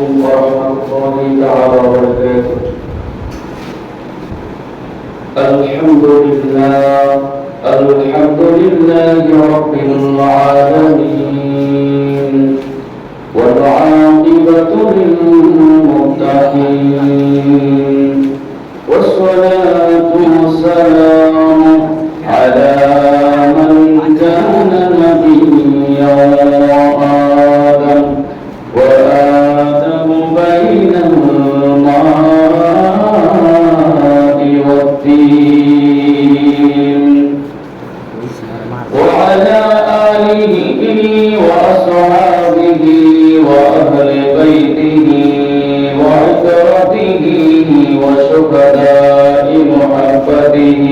ورحمة الله تعالى وبركاته. الحمد لله رب العالمين، والعاقبة للمتقين، والصلاة والسلام على من كان نبيا وآدم بين الماء والدين، وعلى آله وأصحابه وأهل بيته وعترته وشهداء محبته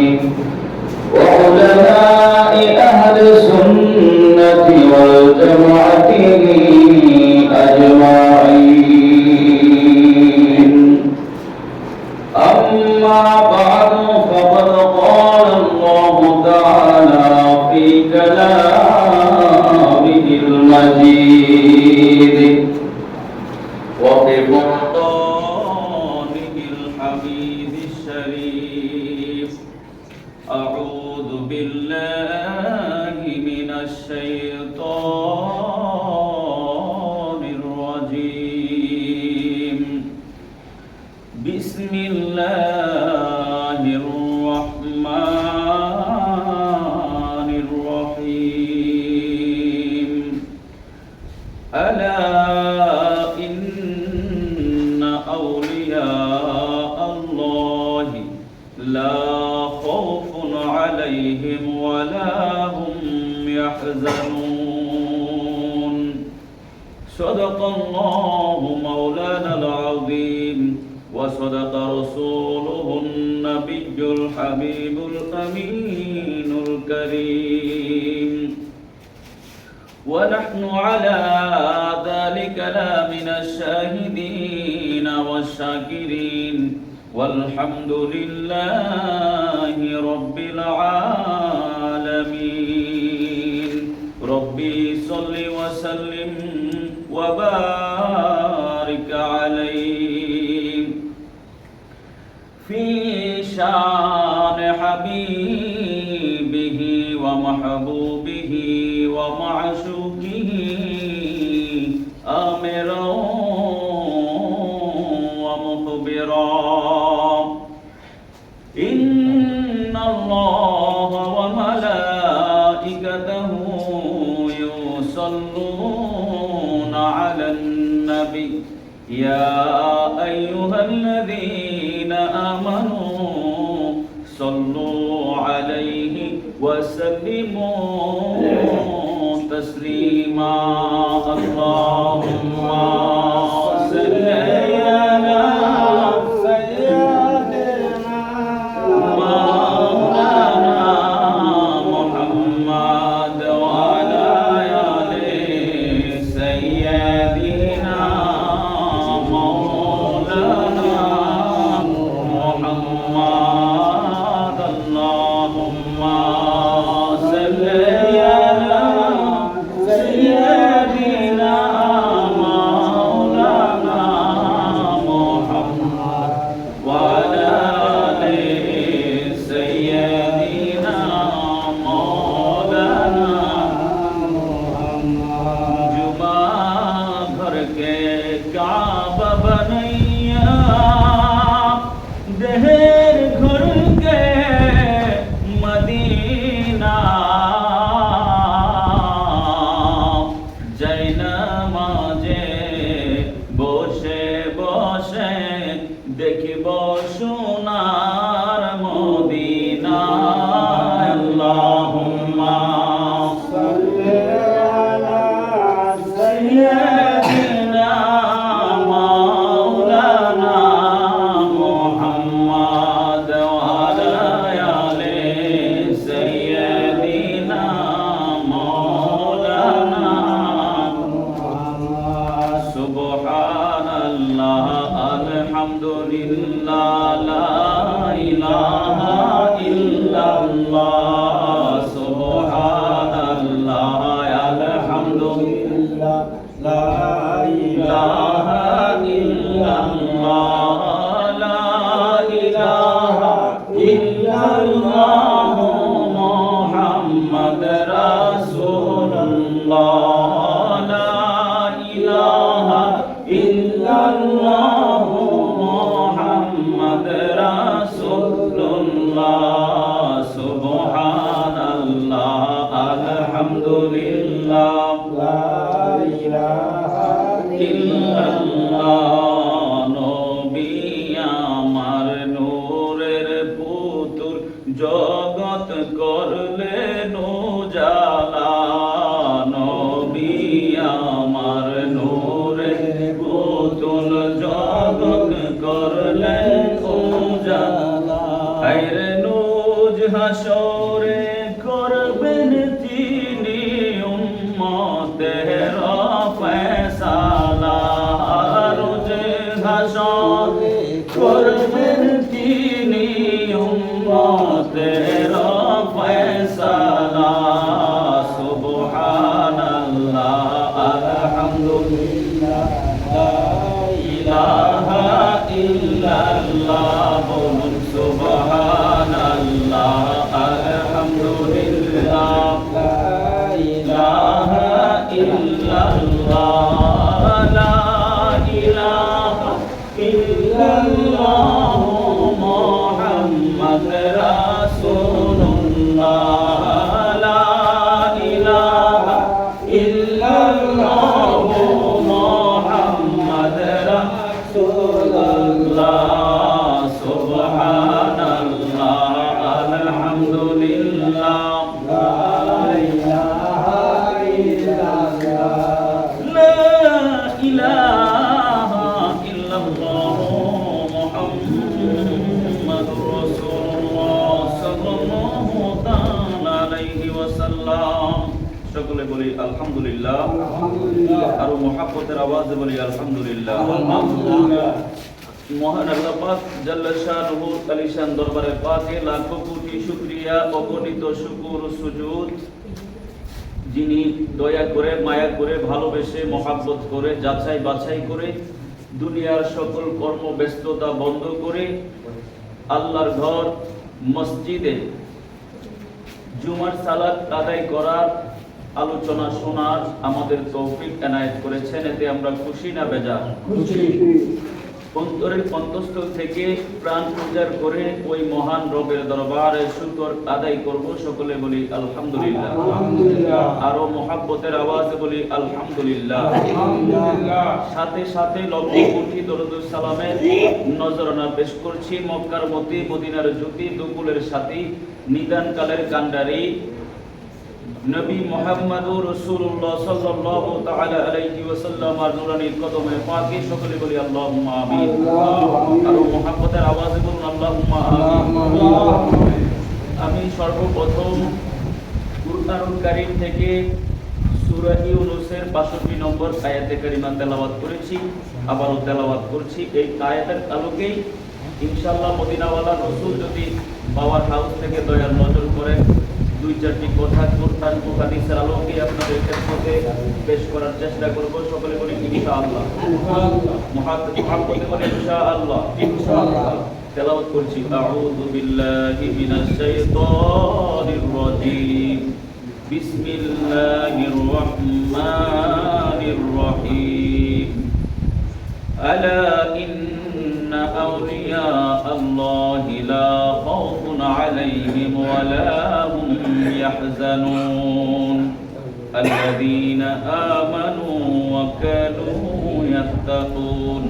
وعلماء أهل السنة والجماعة أجمعين. أما بعد، فقد قال الله تعالى في كلامه المجيد وفي قرآنه الحميد الشريف: أعوذ بالله من الشيطان الرجيم. بسم الله الرحمن الرحيم. ألا إن أولياء الله لا خوف عليهم ولا هم يحزنون. صدق الله مولانا العظيم، وصدق رسوله النبي الحبيب الأمين الكريم، ونحن على ذلك لا من الشاهدين والشاكرين، والحمد لله رب العالمين. ربي صل وسلم وبارك عليه في شان حبيبه ومحبوبه ومعشوقه، آمرا ومخبرا. إن الله وملائكته يصلون على النبي يا أيها الذين آمنوا صلوا عليه وسلموا تسليما. اللهم صل على سيدنا مولانا محمد وعلى آل سيدنا مولانا محمد. اللهم صل على سيدنا مولانا محمد وعلى آل سيدنا مولانا محمد. जुमा भर के काबा बनैया, देहर घुर के मदीना, जैनामाजे বসে বসে দেখিব সোনার মদিনা। আল্লাহুম্মা সাল্লি আলা সাইয়্যিদিনা মাওলানা মুহাম্মদ ওয়া আলা আলি সাইয়্যিদিনা মাওলানা মুহাম্মদ। সুবহানাল্লাহ, আলহামদুলিল্লাহ, লা ইলাহা ইল্লাল্লাহ। সুবহানাল্লাহ, আলহামদুলিল্লাহ, লা ইলাহা ইল্লাল্লাহু মুহাম্মাদ রাসূলুল্লাহ সুবহানাল্লাহ আলহামদুলিল্লাহ লা ইলাহা ইল্লাল্লাহ নবী আমার নূরের পুতুল জগৎ করলেন উজালা নবী আমার নূরের পুতুল জগৎ করলেন উজালা আইরে নূজ হাসরে করবেন তিনি উম্মতের ফয়সালা রোজ হাসরে করবেন তিনি উম্মতের ফয়সালা সুবহানাল্লাহ আলহামদুলিল্লাহ লা ইলাহা ইল্লাল্লাহ বলুন সুবহানাল্লাহ আলহামদুলিল্লাহ লা ইলাহা ইল্লাল্লাহ লা ইলাহা ইল্লাল্লাহ মুহাম্মাদ রাসূলুল্লাহ লা ইলাহা ইল্লাল্লাহ মুহাম্মাদ রাসূলুল্লাহ সুবহানাল্লাহ আলহামদুলিল্লাহ লা ইলাহা ইল্লাল্লাহ লা ইলাহা ইল্লাল্লাহ মুহাম্মাদুর রাসূলুল্লাহ সাল্লাল্লাহু তাআলা আলাইহি ওয়াসাল্লাম সকলে বলি আলহামদুলিল্লাহ আর মুহাব্বতের আওয়াজে বলি আলহামদুলিল্লাহ মহান আল্লাহ পাক জাল্লা শানুহু আলিশান দরবারে পাকে লাখো কোটি শুকরিয়া অগণিত শুকর সুজুদ যিনি দয়া করে মায়া করে ভালোবেসে মহাব্বত করে যাচাই বাছাই করে দুনিয়ার সকল কর্ম ব্যস্ততা বন্ধ করে আল্লাহর ঘর মসজিদে জুমার সালাত আদায় করার আলোচনা শোনার আমাদের তৌফিক এনায়েত করেছেন এতে আমরা খুশি না বেজার খুশি অন্তরের অন্তঃস্থল থেকে প্রাণ উজাড় করে ওই মহান রবের দরবারে শুকর আদায় করব সকলে বলি আলহামদুলিল্লাহ আলহামদুলিল্লাহ আরো মুহাব্বতের আওয়াজে বলি আলহামদুলিল্লাহ আলহামদুলিল্লাহ সাথে সাথে লক্ষ কোটি দরুদ ও সালামের নজরানা পেশ করছি মক্কার মতি মদিনার জ্যোতি দুপুলের সাথী নিদান কালের কান্ডারি নবী মুহাম্মদুর রাসূলুল্লাহ সাল্লাল্লাহু তাআলা আলাইহি ওয়াসাল্লাম আর নূরানী কদমে পাকে সকলে বলি আল্লাহুম্মা আমিন আর মুহাব্বতের আওয়াজে বলুন আল্লাহুম্মা আমিন আমি সর্বপ্রথম কুরআনুল কারীম থেকে সূরা ইউনূসের 62 নম্বর আয়াতে কারিমা তেলাওয়াত করেছি আবারও তেলাওয়াত করছি এই আয়াতের আলোকেই ইনশাআল্লাহ মদিনাওয়ালা রাসূল যদি বাবার হাউস থেকে দয়ার নজর করেন দুই চারটি কথা কোরআন ও হাদিসের আলোকে আপনাদের সামনে পেশ করার চেষ্টা করব সকলে বলি ইনশাআল্লাহ মুহাব্বতে বলি ইনশাআল্লাহ তেলাওয়াত করছি আউযু বিল্লাহি মিনাশ শাইতানির রাজীম বিসমিল্লাহির রহমানির রহিম আলা ইন্না আউলিয়া আল্লাহি লা খাউফুন আলাইহিম ওয়া লা হুম يحزنون الذين آمنوا وكانوا يتقون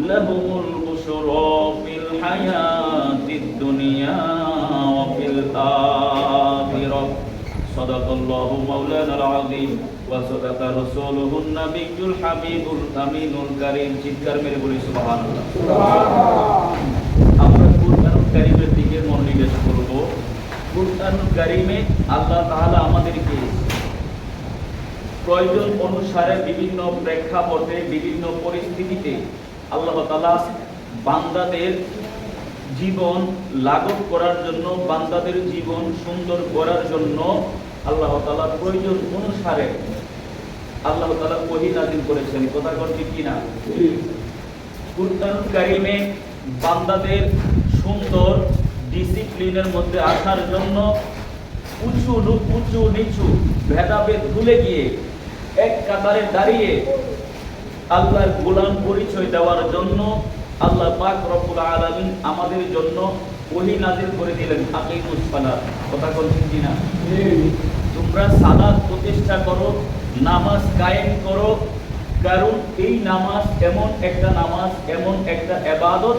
لهم البشرى في الحياة الدنيا وفي الآخرة صدق الله مولانا العظيم وصدق رسوله النبي الحبيب الأمين الكريم চিৎকার মেরে বলি সুবহানাল্লাহ আমরা কুরআনুল কারীমের দিকে মনোনিবেশ করব কুরআনুল কারীমে আল্লাহ তাআলা আমাদেরকে প্রয়োজন অনুসারে বিভিন্ন প্রেক্ষাপটে বিভিন্ন পরিস্থিতিতে আল্লাহ তাআলা বান্দাদের জীবন লাঘব করার জন্য বান্দাদের জীবন সুন্দর করার জন্য আল্লাহ তাআলা প্রয়োজন অনুসারে আল্লাহ তাআলা ওহী নাযিল করেছেন কথা বলছি কিনা কুরআনুল কারীমে বান্দাদের সুন্দর ডিসিপ্লিনের মধ্যে আসার জন্য উঁচু নিচু ভেদাভেদ ভুলে গিয়ে এক কাতারে দাঁড়িয়ে আল্লাহর গোলাম পরিচয় দেওয়ার জন্য আল্লাহ পাক রব্বুল আলামিন আমাদের জন্য ওহী নাযিল করে দিলেন, আকিমুস সালাত। কথা বলছেন কিনা? তোমরা সালাত প্রতিষ্ঠা করো, নামাজ কায়েম করো, কারণ এই নামাজ এমন একটা নামাজ, এমন একটা ইবাদত,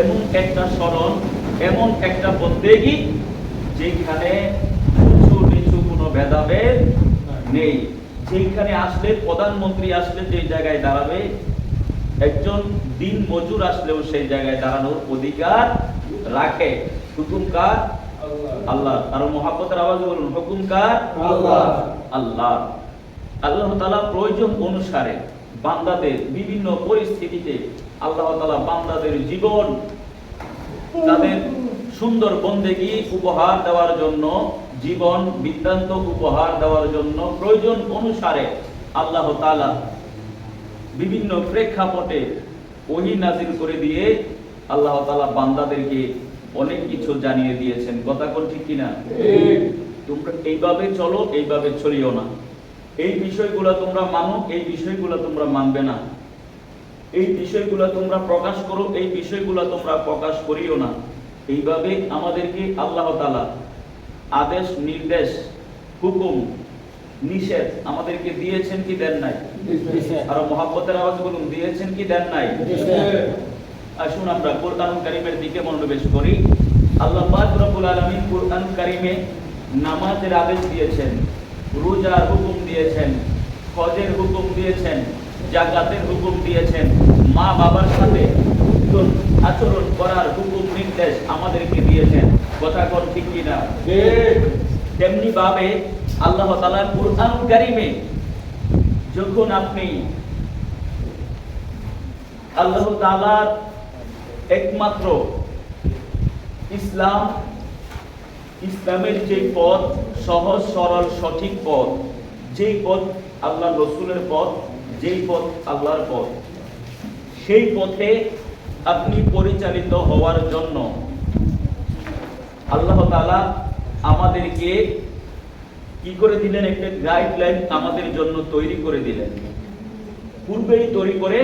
এমন একটা স্মরণ, এমন একটা বন্দেগী যেখানে উঁচু নিচু কোনো ভেদাভেদ নেই। যেখানে আসলে প্রধানমন্ত্রী আসলে যে জায়গায় দাঁড়াবে, একজন দিন মজুর আসলেও সেই জায়গায় দাঁড়ানোর অধিকার রাখে। হুকুম কার? আল্লাহ। আর মহাব্বতের আওয়াজে বলুন, হুকুম কার? আল্লাহ। আল্লাহ আল্লাহ তাআলা প্রয়োজন অনুসারে বান্দাদের বিভিন্ন পরিস্থিতিতে আল্লাহ তাআলা বান্দাদের জীবন, তাদের সুন্দর বন্দেগী উপহার দেওয়ার জন্য, জীবন বৃত্তান্ত উপহার দেওয়ার জন্য প্রয়োজন অনুসারে আল্লাহ তাআলা বিভিন্ন প্রেক্ষাপটে ওহী নাযিল করে দিয়ে আল্লাহ তাআলা বান্দাদেরকে অনেক কিছু জানিয়ে দিয়েছেন। কথা কোন ঠিক কিনা? তোমরা এইভাবে চলো, এইভাবে চলিও না, এই বিষয়গুলো তোমরা মানো, এই বিষয়গুলো তোমরা মানবে না, এই বিষয়গুলো তোমরা প্রকাশ করো, এই বিষয়গুলো তোমরা প্রকাশ করিও না। এইভাবে আমাদেরকে আল্লাহ তাআলা আদেশ, নির্দেশ, হুকুম, নিষেধ আমাদেরকে দিয়েছেন কি দেন নাই? আর মহাব্বতের আওয়াজ বলুন, দিয়েছেন কি দেন নাই? আসুন আমরা কোরআন কারীমের দিকে মনোনিবেশ করি। আল্লাহ পাক রব্বুল আলামিন কোরআন কারীমে নামাজের আদেশ দিয়েছেন, রোজার হুকুম দিয়েছেন, হজের হুকুম দিয়েছেন, যাকাতের হুকুম দিয়েছেন, মা বাবার সাথে উত্তম আচরণ করার হুকুম নির্দেশ আমাদেরকে দিয়েছেন। কথা কোন ঠিক কিনা? তেমনি ভাবে আল্লাহ তাআলা কোরআন কারীমে যখন আপনি আল্লাহ তাআলার একমাত্র ইসলামের যে পথ, সহজ সরল সঠিক পথ, যেই পথ আল্লাহ রসুলের পথ, যেই পথ আল্লাহর পথ, সেই পথে আপনি পরিচালিত হওয়ার জন্য আল্লাহ তাআলা আমাদেরকে কি করে দিলেন? একটা গাইডলাইন আমাদের জন্য তৈরি করে দিলেন, পূর্বেই তৈরি করে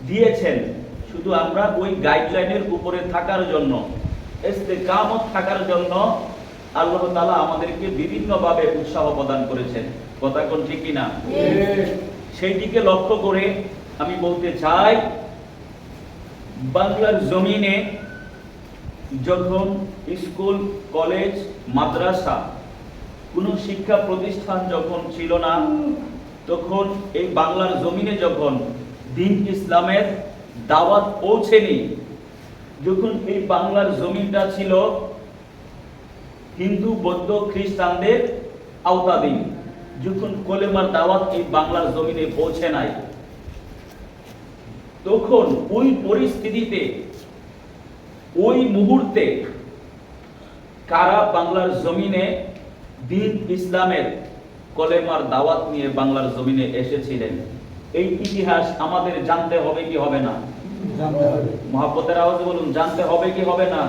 দিয়েছেন। শুধু আমরা ওই গাইডলাইনের উপরে থাকার জন্য, ইস্তেকামত থাকার জন্য আল্লাহ তাআলা আমাদেরকে বিভিন্নভাবে উৎসাহ প্রদান করেছেন। কথা কোন ঠিক কিনা? সেই দিকে লক্ষ্য করে আমি বলতে চাই, বাংলার জমিনে যখন স্কুল, কলেজ, মাদ্রাসা, কোনো শিক্ষা প্রতিষ্ঠান যখন ছিল না, তখন এই বাংলার জমিনে যখন দ্বীন ইসলামের দাওয়াত পৌঁছেনি, যখন এই বাংলার জমিনটা ছিল হিন্দু, বৌদ্ধ, খ্রিস্টানদের আওতাধীন, যখন কলেমার দাওয়াত এই বাংলার জমিনে পৌঁছে নাই, তখন ওই পরিস্থিতিতে, ওই মুহূর্তে কারা বাংলার জমিনে দ্বীন ইসলামের কলেমার দাওয়াত নিয়ে বাংলার জমিনে এসেছিলেন, এই ইতিহাস আমাদের জানতে হবে কি হবে না? মহাব্বতের আওয়াজে বলুন, জানতে হবে কি হবে না?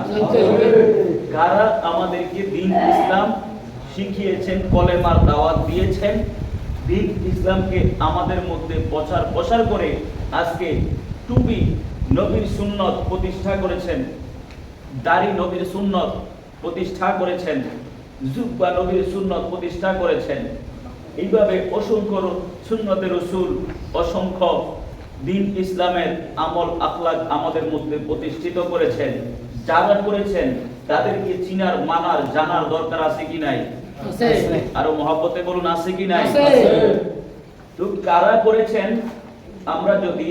কারা আমাদেরকে দ্বীন ইসলাম শিখিয়েছেন, কলেমার দাওয়াত দিয়েছেন, দ্বীন ইসলামকে আমাদের মধ্যে প্রচার করে আজকে টুপি নবীর সুন্নত প্রতিষ্ঠা করেছেন, দাড়ি নবীর সুন্নত প্রতিষ্ঠা করেছেন, জুব্বা নবীর সুন্নত প্রতিষ্ঠা করেছেন। এইভাবে অসংখ্য সুন্নতের রাসূল, অসংখ্য দ্বীন ইসলামের আমল আখলাক আমাদের মধ্যে প্রতিষ্ঠিত করেছেন। যারা করেছেন তাদেরকে চিনার, মানার, জানার দরকার আছে কি নাই? আরো মহব্বতে বলুন, আছে কি নাই? তো কারা করেছেন? আমরা যদি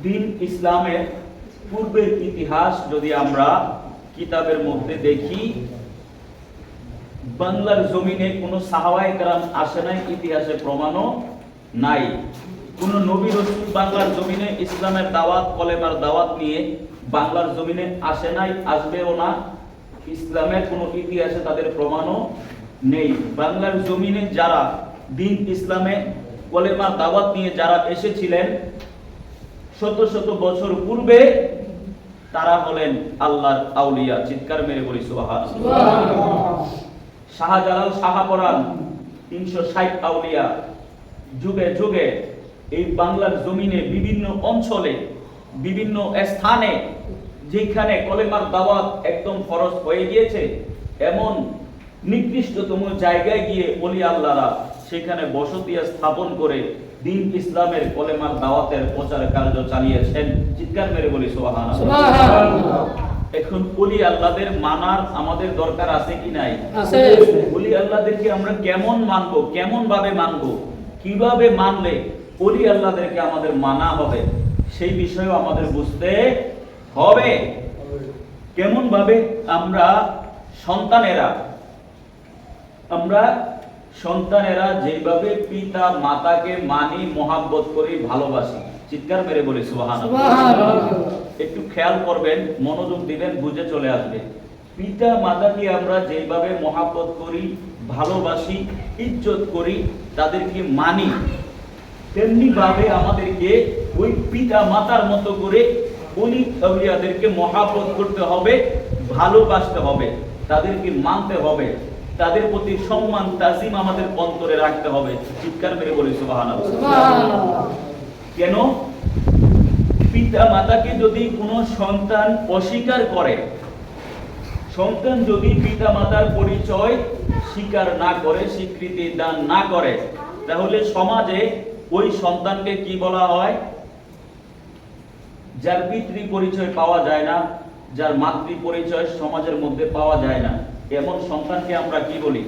দ্বীন ইসলামের পূর্বের ইতিহাস যদি আমরা কিতাবের মধ্যে দেখি, বাংলার জমিনে কোনো সাহাবায়ে কেরাম আসে নাই, ইতিহাসে প্রমাণও নাই। কোন নবী রাসূল বাংলার জমিনে ইসলামের দাওয়াত, কলেমার দাওয়াত নিয়ে বাংলার জমিনে আসে নাই, আসবেও না। ইসলামের কোনো ইতিহাসে তাদের প্রমাণও নেই। বাংলার জমিনে যারা দ্বীন ইসলামে কলেমার দাওয়াত নিয়ে যারা এসেছিলেন শত শত বছর পূর্বে, তারা হলেন আল্লাহর আউলিয়া। চিৎকার মেরে বলি সুবহানাল্লাহ। শাহজালাল, শাহপরান, 360 আউলিয়া যুগে যুগে এই বাংলার জমিনে বিভিন্ন অঞ্চলে বিভিন্ন স্থানে যেখানে কলেমার দাওয়াত একদম ফরজ হয়ে গিয়েছে, এমন নিকৃষ্টতম জায়গায় গিয়ে ওলি আল্লাহরা সেখানে বসতি স্থাপন করে দিন ইসলামের কলেমার দাওয়াতের প্রচার কার্য চালিয়েছেন। চিৎকার মেরে বলি সুবহানাল্লাহ। সুবহানাল্লাহ। এখন ওলি আল্লাহদের মানার আমাদের দরকার আছে কি নাই? আছে। ওলি আল্লাহদেরকে আমরা কেমন মানবো, কেমন ভাবে মানবো, কিভাবে মানলে ওলি আল্লাহদেরকে আমাদের মানা হবে, সেই বিষয়েও আমাদের বুঝতে হবে। কেমন ভাবে আমরা সন্তানেরা যেভাবে পিতা মাতাকে মানি, মহাব্বত করি, ভালোবাসি। চিৎকার মেরে বলি সুবহানাল্লাহ। একটু খেয়াল করবেন, মনোযোগ দিবেন, বুঝে চলে আসবে। পিতা মাতাকে আমরা যেভাবে মহাব্বত করি, ভালোবাসি, ইজ্জত করি, তাদেরকে মানি, তেমনি ভাবে আমাদেরকে ওই পিতা মাতার মতো করে ওলি আউলিয়াদেরকে মহাব্বত করতে হবে, ভালোবাসতে হবে, তাদেরকে মানতে হবে, তাদের প্রতি সম্মান তাজিম আমাদের অন্তরে রাখতে হবে। চিৎকার মেরে বলি সুবহানাল্লাহ। কেন? পিতা মাতাকে যদি কোনো সন্তান অস্বীকার করে, সন্তান যদি পিতা মাতার পরিচয় স্বীকার না করে, স্বীকৃতি দান না করে, তাহলে সমাজে ওই সন্তানকে কি বলা হয়? যার পিতৃ পরিচয় পাওয়া যায় না, যার মাতৃ পরিচয় সমাজের মধ্যে পাওয়া যায় না, এমন সন্তানকে আমরা কি বলি?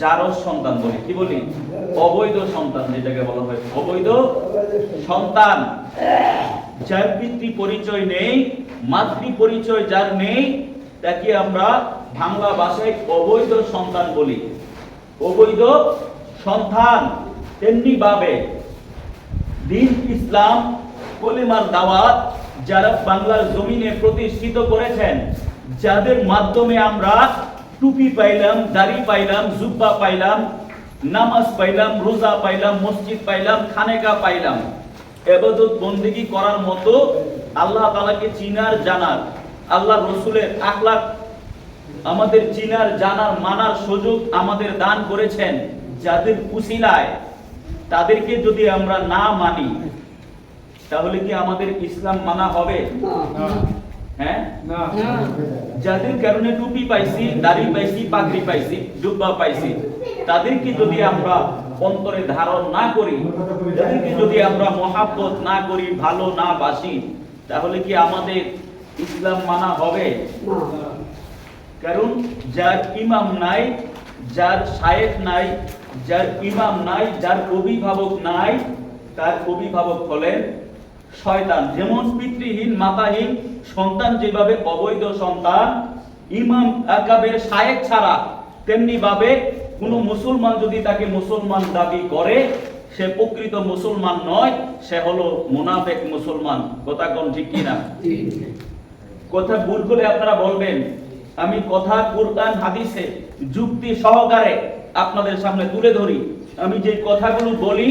জারজ সন্তান বলি। কি বলি? অবৈধ সন্তান, যেটাকে বলা হয় অবৈধ সন্তান। যার পিতৃ পরিচয় নেই, মাতৃ পরিচয় যার নেই, তাকে আমরা বাংলা ভাষায় অবৈধ সন্তান বলি, অবৈধ সন্তান। তেমনি ভাবে দ্বীন ইসলাম কলিমার দাওয়াত যারা বাংলার জমিনে প্রতিষ্ঠিত করেছেন, যাদের মাধ্যমে আমরা টুপি পাইলাম, দাড়ি পাইলাম, জুব্বা পাইলাম, নামাজ পাইলাম, রোজা পাইলাম, মসজিদ পাইলাম, খানেকা পাইলাম, ইবাদত বন্দেগী করার মতো আল্লাহ তাআলাকে চিনার জানার, আল্লাহ রসুলের আখলাক আমাদের চিনার জানার মানার সুযোগ আমাদের দান করেছেন, যাদের উসিলায় তাদেরকে যদি আমরা না মানি, তাহলে কি আমাদের ইসলাম মানা হবে? হ্যাঁ, না। যাদের কারণে টুপি পাইছি, দাড়ি পাইছি, পাগড়ি পাইছি, জুব্বা পাইছি, তাদেরকে যদি আমরা অন্তরে ধারণ না করি, তাদেরকে যদি আমরা মহাব্বত না করি, ভালো না বাসি, তাহলে কি আমাদের ইসলাম মানা হবে? কারণ যার ইমাম নাই, যার শায়েখ নাই, যার ইমাম নাই, যার অভিভাবক নাই, তার অভিভাবক হলেন শয়তান। যেমন পিতৃহীন মাতাহীন সন্তান যেভাবে অবৈধ সন্তান, ইমাম আকাবের শায়েখ ছাড়া, তেমনি ভাবে কোনো মুসলমান যদি তাকে মুসলমান দাবি করে, সে প্রকৃত মুসলমান নয়, সে হলো মুনাফিক মুসলমান। কথা কোন ঠিক কিনা? কথা ভুল করে আপনারা বলবেন, আমি কথা কুরআন হাদিসে যুক্তি সহকারে আপনাদের সামনে তুলে ধরি। আমি যে কথাগুলো বলি,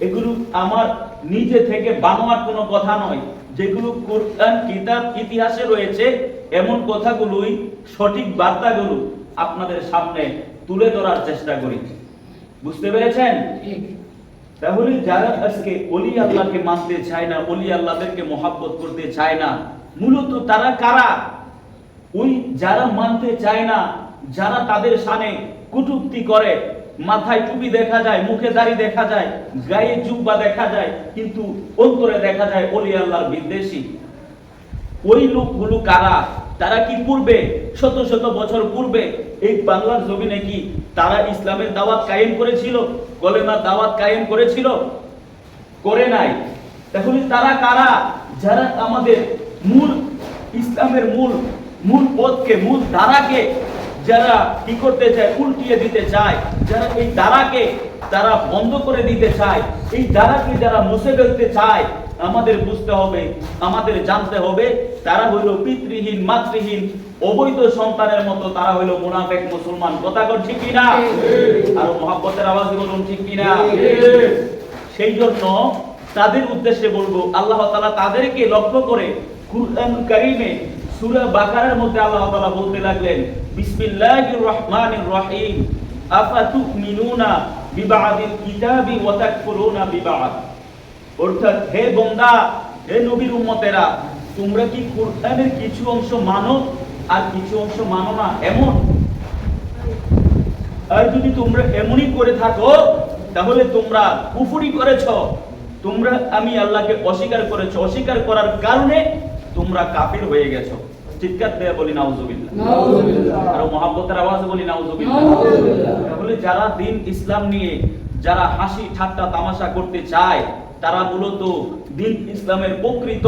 এগুলো আমার নিজে থেকে বানোয়াট কোনো কথা নয়, যেগুলো কুরআন কিতাব ইতিহাসে রয়েছে, এমন কথাগুলোই, সঠিক বার্তাগুলো আপনাদের সামনে তুলে ধরার চেষ্টা করি। বুঝতে পেরেছেন? তাহলে যারা আজকে ওলি আল্লাহকে মানতে চায় না, ওলি আল্লাহদেরকে মহাব্বত করতে চায় না, মূলত তারা কারা? ওই যারা মানতে চায় না, যারা তাদের শানে কটূক্তি করে, মাথায় টুপি দেখা যায়, মুখে দাড়ি দেখা যায়, গায়ে জুব্বা দেখা যায়, কিন্তু অন্তরে দেখা যায় ওলি আল্লাহর বিদ্বেষী। ওই লোকগুলো কারা? তারা কি পূর্বে, শত শত বছর পূর্বে এই বাংলার জমিনে কি তারা ইসলামের দাওয়াত কায়েম করেছিল? কলেমার দাওয়াত কায়েম করেছিল? করে নাই। তাহলে তারা কারা? যারা আমাদের মূল ইসলামের মূল পথকে, মূল ধারাকে যারা কি করতে চায়, উল্টিয়ে দিতে চায়, যারা এই ধারাকে তারা বন্ধ করে দিতে চায়, এই ধারাকে যারা মুছে ফেলতে চায়, আমাদের বুঝতে হবে, আমাদের জানতে হবে, তারা হইল পিতৃহীন, মাতৃহীন, অবৈধ সন্তানের মতো, তারা হইল মুনাফিক মুসলমান। কথা কোন ঠিক কিনা? আর মহাব্বতের আওয়াজ বলুন ঠিক কিনা? সেই জন্য তাদের উদ্দেশ্যে বলবো, আল্লাহ তাআলা তাদেরকে লক্ষ্য করে কুরআন কারীমে সূরা বাকারার মধ্যে আল্লাহ তাআলা বলতে লাগলেন, বিসমিল্লাহির রহমানির রহিম, আফাতুমিনুনা বিবাদিল কিতাবি ওয়া তাকফুরুনা বিবাদ। অর্থাৎ হে বান্দা, হে নবীর উম্মতেরা, তোমরা কি কোরআনের কিছু অংশ মানো আর কিছু অংশ মানো না? এমন আর যদি তোমরা এমনই করে থাকো তাহলে তোমরা কুফরি করেছো, তোমরা আমি আল্লাহকে অস্বীকার করেছো, অস্বীকার করার কারণে তোমরা কাফির হয়ে গেছো। চিৎকার দিয়ে বলি নাউজুবিল্লাহ, নাউজুবিল্লাহ। আর মুহাব্বতের আওয়াজে বলি নাউজুবিল্লাহ, নাউজুবিল্লাহ। তাহলে যারা দ্বীন ইসলাম নিয়ে যারা হাসি ঠাট্টা তামাশা করতে চায় তারা মূলত দ্বীন ইসলামের প্রকৃত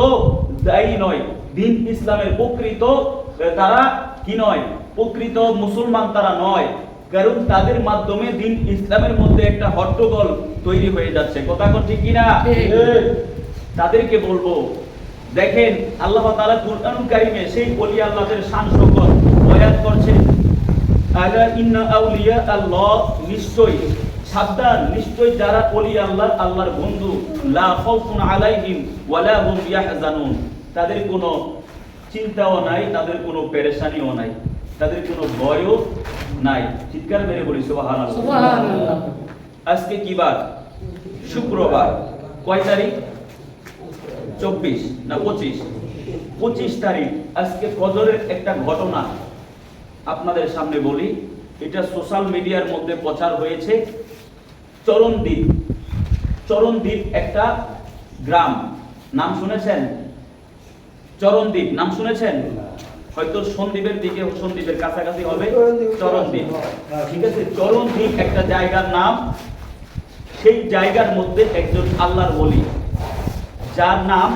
দায়ী নয়, দ্বীন ইসলামের প্রকৃত তারা কি নয়, প্রকৃত মুসলমান তারা নয়। কারণ তাদের মাধ্যমে দ্বীন ইসলামের মধ্যে একটা হট্টগোল তৈরি হয়ে যাচ্ছে। কথা ঠিক কিনা? তাদেরকে বলবো, দেখেন আল্লাহ তাআলা কুরআনুল কারীমে সেই ওলি আল্লাহদের শান শওকত বয়ান করছেন। আলা ইন্না আউলিয়া আল্লাহ, নিশ্চয়ই সাবধান, নিশ্চয়ই যারা ওলি আল্লাহ, আল্লাহর বন্ধু, লা খাউফুন আলাইহিম ওয়া লা হুম ইয়াহজানুন, তাদের কোনো চিন্তাও নাই, তাদের কোনো পেরেশানিও নাই, তাদের কোনো ভয়ও নাই। চিৎকার মেরে বলি সুবহানাল্লাহ, সুবহানাল্লাহ। আজকে কি বার? শুক্রবার। কয় তারিখ? 24 না 25 তারিখ। আজকে ফজরের একটা ঘটনা আপনাদের সামনে বলি। এটা সোশ্যাল মিডিয়ার মধ্যে প্রচার হয়েছে। চরণদ্বীপ একটা গ্রাম, নাম শুনেছেন? চরণদ্বীপ নাম শুনেছেন? হয়তো সন্দ্বীপের দিকে, সন্দ্বীপের কাছাকাছি হবে চরণদ্বীপ, ঠিক আছে? চরণদ্বীপ একটা জায়গার নাম। সেই জায়গার মধ্যে একজন আল্লাহর ওলি, যার নাম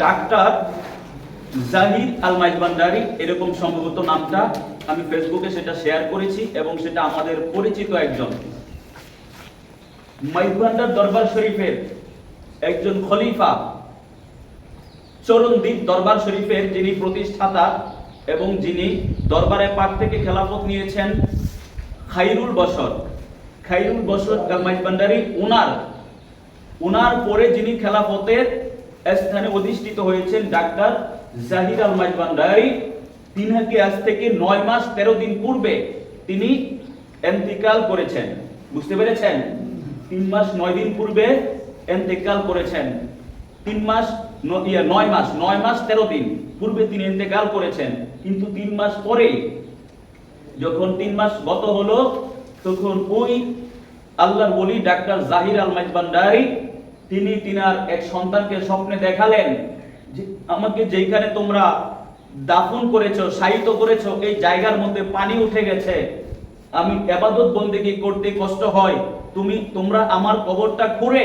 ডাক্তার জাহির আল মাইজভান্ডারি, এরকম সম্ভবত নামটা। আমি ফেসবুকে সেটা শেয়ার করেছি এবং সেটা আমাদের পরিচিত একজন মাইজভান্ডার দরবার শরীফের একজন খলিফা, চরণদ্বীপ দরবার শরীফের যিনি প্রতিষ্ঠাতা এবং যিনি দরবারে পাক থেকে খেলাফত নিয়েছেন, খাইরুল বশর আল মাইজভান্ডারি, উনার পরে যিনি খেলাফতের স্থানে অধিষ্ঠিত হয়েছেন ডাক্তার জাহির আল মাইজভান্ডারি, তিনাকে আজ থেকে 9 মাস 13 দিন পূর্বে তিনি ইন্তেকাল করেছেন। বুঝতে পেরেছেন? 3 মাস 9 দিন পূর্বে ইন্তেকাল করেছেন। 9 মাস 13 দিন পূর্বে তিনি ইন্তেকাল করেছেন। কিন্তু 3 মাস পরে, যখন 3 মাস গত হলো, তখন ওই আল্লাহর ওলি ডাক্তার জাহির আল মাইজভান্ডারি তিনি তিনার এক সন্তানকে স্বপ্নে দেখালেন যে আমাকে যেখানে তোমরা দাফন করেছো, শায়িত করেছো, এই জায়গার মধ্যে পানি উঠে গেছে, আমি ইবাদত বন্দেগী করতে কষ্ট হয়, তোমরা আমার কবরটা খুঁড়ে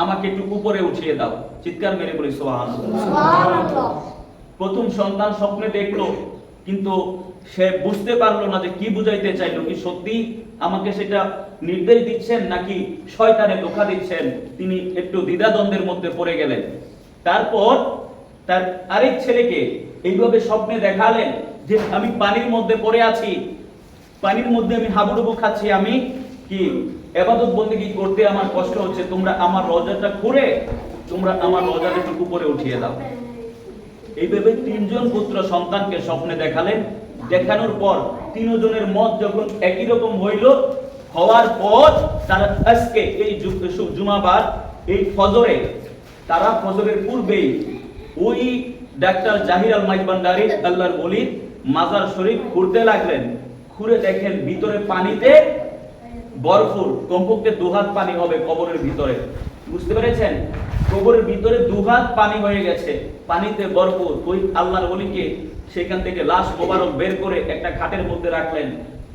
আমাকে একটু উপরে উঠিয়ে দাও। চিৎকার মেরে বলি সুবহানাল্লাহ। প্রথম সন্তান স্বপ্নে দেখলো, কিন্তু সে বুঝতে পারলো না যে কি বুঝাইতে চাইলো, কি সত্যি আমাকে সেটা নির্দেশ দিচ্ছেন নাকি শয়তানে ধোঁকা দিচ্ছেন। তিনি একটু দ্বিধাদ্বন্দ্বের মধ্যে পড়ে গেলেন। তারপর তার আরেক ছেলেকে এইভাবে স্বপ্নে দেখালেন যে আমি পানির মধ্যে পড়ে আছি, পানির মধ্যে আমি হাবুডুবু খাচ্ছি, আমি কি ইবাদত বন্দেগী করতে আমার কষ্ট হচ্ছে, তোমরা আমার রওজাটা খুঁড়ে তোমরা আমার রওজাটা একটু উপরে উঠিয়ে দাও। এইভাবে 3 জন পুত্র সন্তানকে স্বপ্নে দেখালেন। দেখানোর পর 3 জনের মত যখন একই রকম হওয়ার পর তারা আজকে এই জুমাবার এই ফজরে, তারা ফজরের পূর্বেই ওই ডাক্তার জাহির আল মাইজভান্ডারি আল্লাহর ওলির মাজার শরীফ খুঁড়তে লাগলেন। খুঁড়ে দেখেন ভিতরে পানিতে ভরপুর, কমপক্ষে 2 হাত পানি হবে কবরের ভিতরে। বুঝতে পেরেছেন? কবরের ভিতরে 2 হাত পানি হয়ে গেছে, পানিতে ভরপুর। ওই আল্লাহর ওলিকে সেখান থেকে লাশ মোবারক বের করে একটা খাটের মধ্যে রাখলেন,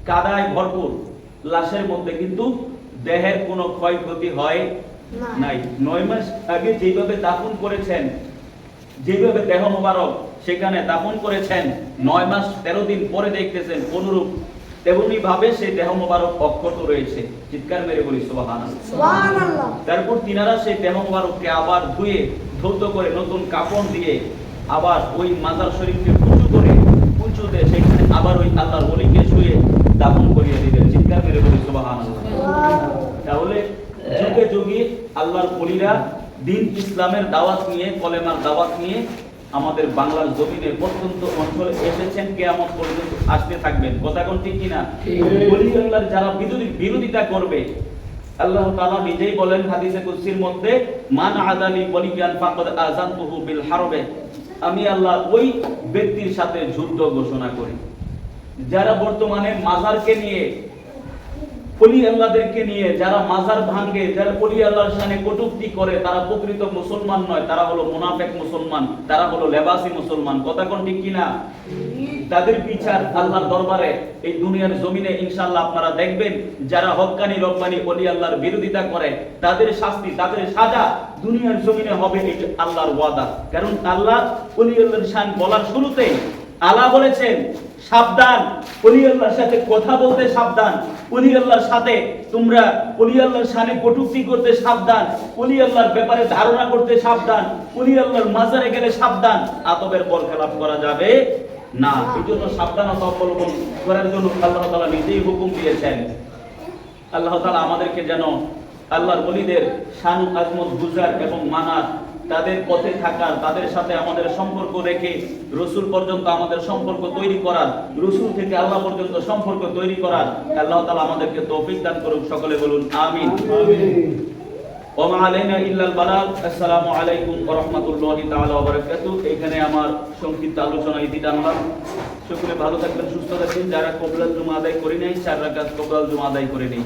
কাদায় ভরপুর লাশের মধ্যে, কিন্তু দেহের কোনো ক্ষয়ক্ষতি হয় নাই। 9 মাস আগে যেভাবে দাফন করেছেন, যেভাবে দেহ মোবারক সেখানে দাফন করেছেন, 9 মাস 13 দিন পরে দেখতেছেন অনুরূপ তেমনি ভাবে সেই দেহ মোবারক অক্ষত রয়েছে। চিৎকার মেরে বলি সুবহানাল্লাহ। তারপর তিনারা সেই দেহ মোবারককে আবার ধুয়ে ধৌত করে নতুন কাফন দিয়ে আবার ওই মাজার শরীফকে উঁচু দিয়ে সেখানে আবার ওই আল্লাহর ওলিকে শুয়ে দাফন করিয়ে দিলেন। চিৎকার মেরে বলি সুবহানাল্লাহ। তাহলে যুগে যুগে আল্লাহর ওলিরা দ্বীন ইসলামের দাওয়াত নিয়ে, কলেমার দাওয়াত নিয়ে আমাদের বাংলার জমিনে প্রত্যন্ত অঞ্চলে এসেছেন, কিয়ামত পর্যন্ত আসতে থাকবেন। কথা কোন ঠিক কিনা? ওলি আল্লাহর যারা বিরোধিতা করবে, আল্লাহ তাআলা নিজেই বলেন হাদিসে কুদসির মধ্যে, মান আদালি ওয়ালিয়ান ফাকাদ আযানতুহু বিল হারবে, আমি আল্লাহ ওই ব্যক্তির সাথে যুদ্ধ ঘোষণা করি। যারা বর্তমানে মাজারকে নিয়ে, ওলি আল্লাহদেরকে নিয়ে যারা মাজার ভাঙে, যারা ওলি আল্লাহর শানে কটূক্তি করে, তারা প্রকৃত মুসলমান নয়, তারা হলো মুনাফিক মুসলমান, তারা হলো লেবাসী মুসলমান। কথা কোন ঠিক কিনা? তাদের বিচার আল্লাহর দরবারে এই দুনিয়ার জমিনে ইনশাআল্লাহ আপনারা দেখবেন। যারা হক্কানি রব্বানি ওলি আল্লাহর বিরোধিতা করে, তাদের শাস্তি, তাদের সাজা দুনিয়ার জমিনে হবে, এটা আল্লাহর ওয়াদা। কারণ আল্লাহ ওলি আল্লাহর শান বলার শুরুতেই আল্লাহ বলেছেন, সাবধান, ওলি আল্লাহর সাথে কথা বলতে সাবধান, ওলি আল্লাহর সাথে তোমরা ওলি আল্লাহর শানে কটূক্তি করতে সাবধান, ওলি আল্লাহর ব্যাপারে ধারণা করতে সাবধান, ওলি আল্লাহর মাজারে গেলে সাবধান, আতবের পর খেলাপ করা যাবে না। এই জন্য সাবধানতা অবলম্বন করার জন্য আল্লাহ তাআলা নিজেই হুকুম দিয়েছেন। আল্লাহ তাআলা আমাদেরকে যেন আল্লাহর ওলিদের শান আজমত বুঝার এবং মানার, তাদের পথে থাকার, তাদের সাথে আমাদের সম্পর্ক রেখে রসুল পর্যন্ত আমাদের সম্পর্ক তৈরি করার, রসুল থেকে আল্লাহ পর্যন্ত সম্পর্ক তৈরি করার আল্লাহ তাআলা আমাদেরকে তৌফিক দান করুক। সকলে বলুন আমিন। ওয়া মা আলাইনা ইল্লাল বালাগ। আসসালামু আলাইকুম ওয়া রাহমাতুল্লাহি তাআলা ওয়া বারাকাতুহু। এখানে আমার সংক্ষিপ্ত আলোচনা ইতি টানলাম। সকলে ভালো থাকবেন, সুস্থ থাকবেন। যারা কবুলাল জুমা আদায় করে নাই, 4 রাকাত কবুলাল জুমা আদায় করে নেই।